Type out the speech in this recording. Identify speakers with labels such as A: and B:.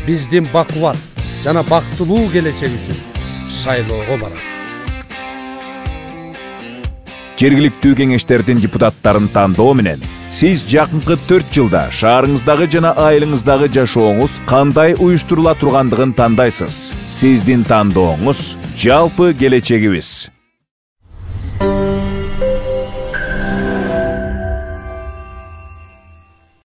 A: биздин бакубат жана бактылуу келечек үчүн шайлоого барат.
B: Жергиликтүү кеңештердин депутаттарын тандоо менен сиз жакынкы 4 жылда шаарыңыздагы жана айылыңыздагы жашооңуз кандай уюштурула тургандыгын тандайсыз. Сиздин тандооңуз жалпы келечегибиз.